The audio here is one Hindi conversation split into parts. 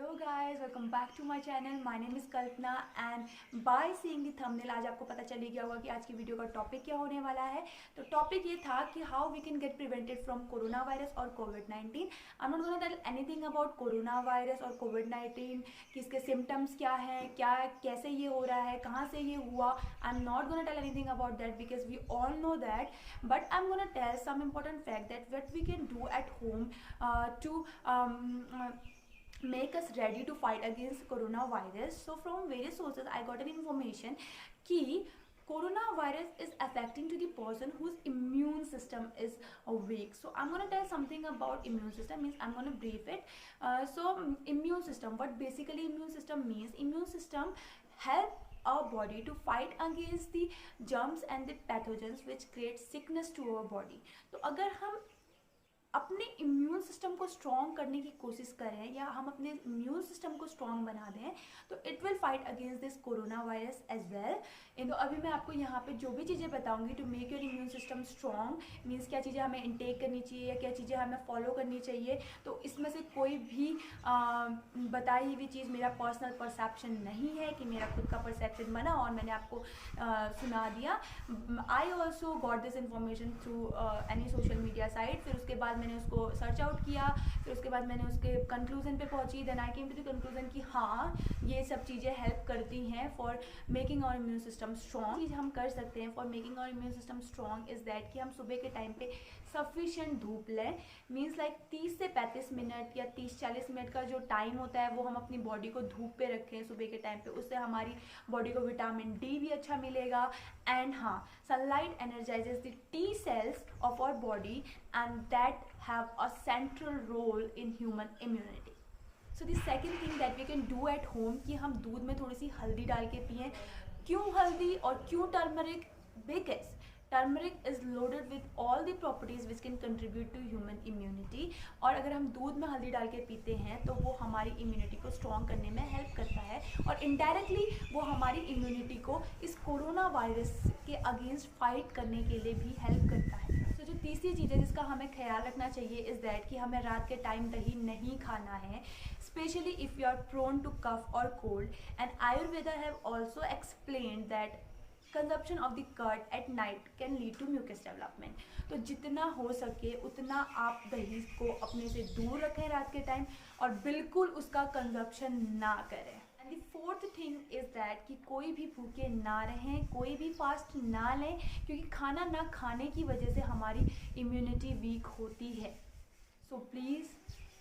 Hello guys, welcome back to my channel. My name is Kalpana and by seeing the thumbnail आज आपको पता चल ही गया होगा कि आज की वीडियो का टॉपिक क्या होने वाला है। तो टॉपिक ये था कि how we can get prevented from corona virus और कोविड-19। I am not gonna tell anything about corona virus और कोविड-19 कि इसके सिम्टम्स क्या हैं, क्या कैसे ये हो रहा है, कहाँ से ये हुआ। I am not gonna tell anything about that because we all know that, but I am gonna tell some important fact that what we can do at home to make us ready to fight against coronavirus. So from various sources I got an information कि coronavirus is affecting to the person whose immune system is weak. So I'm gonna tell something about immune system, means I'm gonna brief it. Immune system, what basically immune system means, immune system help our body to fight against the germs and the pathogens which create sickness to our body. तो अगर हम अपने इम्यून सिस्टम को स्ट्रॉन्ग करने की कोशिश करें या हम अपने इम्यून सिस्टम को स्ट्रॉन्ग बना दें तो it will fight against this corona virus as well. इन तो अभी मैं आपको यहाँ पे जो भी चीज़ें बताऊंगी to make your immune system strong, means क्या चीज़ें हमें इनटेक करनी चाहिए या क्या चीज़ें हमें फॉलो करनी चाहिए, तो इसमें से कोई भी बताई हुई चीज़ मेरा पर्सनल परसेप्शन नहीं है कि मेरा खुद का परसेप्शन बना और मैंने आपको सुना दिया। I also got this information through any social media site. फिर उसके बाद मैंने उसको सर्च आउट किया, फिर उसके बाद मैंने उसके कंक्लूजन पे पहुंची। Then I came to the conclusion कि हाँ ये सब चीज़ें हेल्प करती हैं for making our immune system strong. चीज़ हम कर सकते हैं for making our immune system strong is that कि हम सुबह के टाइम पे सफिशिएंट धूप लें, मीन्स लाइक 30 से 35 मिनट या 30-40 मिनट का जो टाइम होता है वो हम अपनी बॉडी को धूप पे रखें सुबह के टाइम पे। उससे हमारी बॉडी को विटामिन डी भी अच्छा मिलेगा। एंड हाँ, sunlight energises the T cells of our body and that have a central role in human immunity. So the second thing that we can do at home कि हम दूध में थोड़ी सी हल्दी डाल के पिएं। क्यों हल्दी और क्यों turmeric? Because turmeric is loaded with all the properties which can contribute to human immunity. और अगर हम दूध में हल्दी डाल के पीते हैं तो वो हमारी इम्यूनिटी को स्ट्रॉन्ग करने में हेल्प करता है और इनडायरेक्टली वो हमारी इम्यूनिटी को इस कोरोना वायरस के अगेंस्ट फाइट करने के लिए भी हेल्प करता है। तो जो तीसरी चीज़ है जिसका हमें ख्याल रखना चाहिए इज़ दैट कि हमें रात के टाइम दही नहीं खाना है, specially if you are prone to cough और cold. And Ayurveda have also explained that consumption of the curd at night can lead to mucus development. तो जितना हो सके उतना आप दही को अपने से दूर रखें रात के टाइम और बिल्कुल उसका कंजप्शन ना करें। And the fourth thing is that कि कोई भी भूखे ना रहें, कोई भी फास्ट ना लें, क्योंकि खाना ना खाने की वजह से हमारी इम्यूनिटी वीक होती है। सो प्लीज़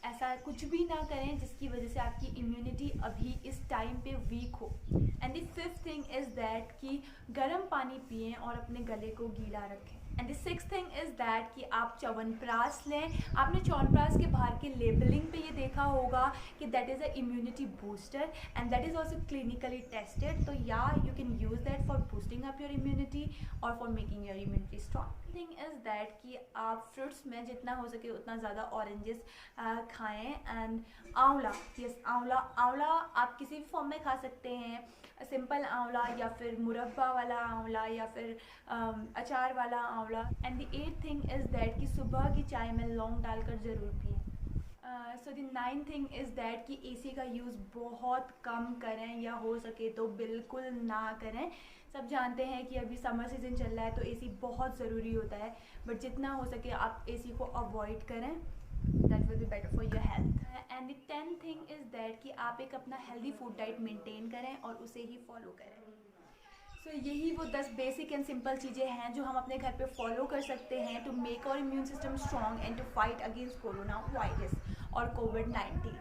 ऐसा कुछ भी ना करें जिसकी वजह से आपकी इम्यूनिटी अभी इस टाइम पे वीक हो। And the fifth thing is that कि गर्म पानी पिएं और अपने गले को गीला रखें। And the sixth thing is that कि आप च्यवनप्राश लें। आपने च्यवनप्राश के बाहर के लेबलिंग पे ये देखा होगा कि that is a immunity booster and that is also clinically tested. तो या you can use that for boosting up your immunity और for making your immunity strong. Thing is that कि आप फ्रूट्स में जितना हो सके उतना ज़्यादा ऑरेंजेस खाएं। एंड आंवला, यस आंवला, आंवला आप किसी भी फॉर्म में खा सकते हैं, सिंपल आंवला या फिर मुरब्बा वाला आंवला या फिर अचार वाला आंवला। And the eight thing is that कि सुबह की चाय में लौंग डालकर ज़रूर पिएं। So the nine thing is that कि एसी का यूज़ बहुत कम करें या हो सके तो बिल्कुल ना करें। सब जानते हैं कि अभी समर सीज़न चल रहा है तो एसी बहुत ज़रूरी होता है, बट जितना हो सके आप एसी को अवॉइड करें, that will be better for your health. And the tenth thing is that कि आप एक अपना हेल्दी फूड डाइट मेंटेन करें और उसे ही फॉलो करें। सो यही वो 10 बेसिक एंड सिंपल चीज़ें हैं जो हम अपने घर पे फॉलो कर सकते हैं to make our immune system strong and to fight against corona virus और कोविड-19.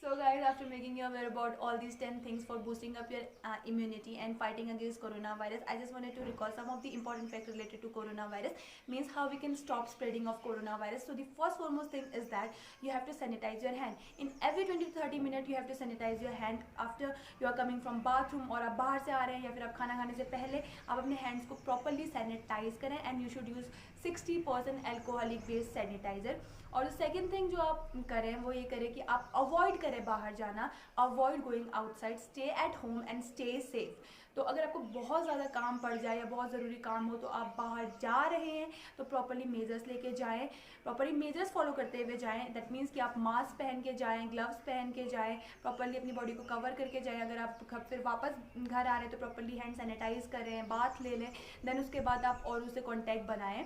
So guys, after making you aware about all these 10 things for boosting up your immunity and fighting against coronavirus, I just wanted to recall some of the important facts related to coronavirus, means how we can stop spreading of coronavirus. So the first foremost thing is that you have to sanitize your hand. In every 20 to 30 minutes you have to sanitize your hand after you are coming from bathroom, और आप बाहर से आ रहे हैं या फिर आप खाना खाने से पहले आप अपने हैंड्स को प्रॉपरली सैनिटाइज करें। And you should use 60% alcoholic based sanitiser. और सेकेंड थिंग जो आप करें वो ये करें कि आप अवॉइड करें बाहर जाना, avoid going outside, stay at home and stay safe. तो अगर आपको बहुत ज़्यादा काम पड़ जाए या बहुत ज़रूरी काम हो तो आप बाहर जा रहे हैं तो प्रॉपरली मेजर्स लेके जाएं, प्रॉपरली मेजर्स फॉलो करते हुए जाएं। दैट मीन्स कि आप मास्क पहन के जाएं, ग्लव्स पहन के जाएं, प्रॉपरली अपनी बॉडी को कवर करके जाएं। अगर आप फिर वापस घर आ रहे हैं तो प्रॉपरली हैंड सैनिटाइज करें, बाथ ले लें, देन उसके बाद आप और उससे कॉन्टैक्ट बनाएं।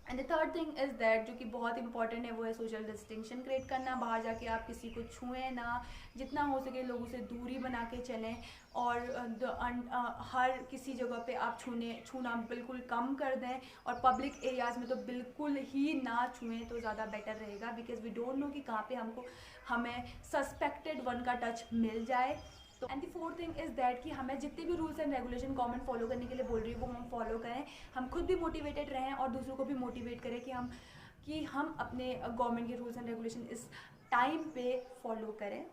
And the third thing is that, जो कि बहुत इंपॉर्टेंट है, वो है सोशल डिस्टिंक्शन क्रिएट करना। बाहर जाके आप किसी को छुएं ना, जितना हो सके लोगों से दूरी बना के चलें, और हर किसी जगह पे आप छूना बिल्कुल कम कर दें, और पब्लिक एरियाज़ में तो बिल्कुल ही ना छुएं तो ज़्यादा बेटर रहेगा, बिकॉज वी डोंट नो कि कहाँ पे हमें सस्पेक्टेड वन का टच मिल जाए। तो and the fourth thing is that कि हमें जितने भी rules and regulation government follow करने के लिए बोल रही है वो हम फॉलो करें, हम खुद भी मोटिवेटेड रहें और दूसरों को भी मोटिवेट करें कि हम अपने गवर्नमेंट के रूल्स एंड रेगुलेशन इस टाइम पे फॉलो करें।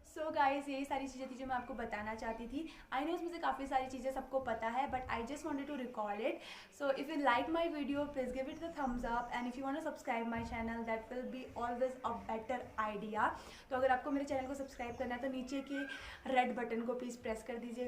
सो गाइज, यही सारी चीज़ें थी जो मैं आपको बताना चाहती थी। आई नो इसमें से काफ़ी सारी चीज़ें सबको पता है, but I just wanted to recall it. So if you like my video, please give it the thumbs up, and if you want to subscribe my channel, that will be always a better idea. तो अगर आपको मेरे चैनल को सब्सक्राइब करना है तो नीचे के रेड बटन को प्लीज़ प्रेस कर दीजिए।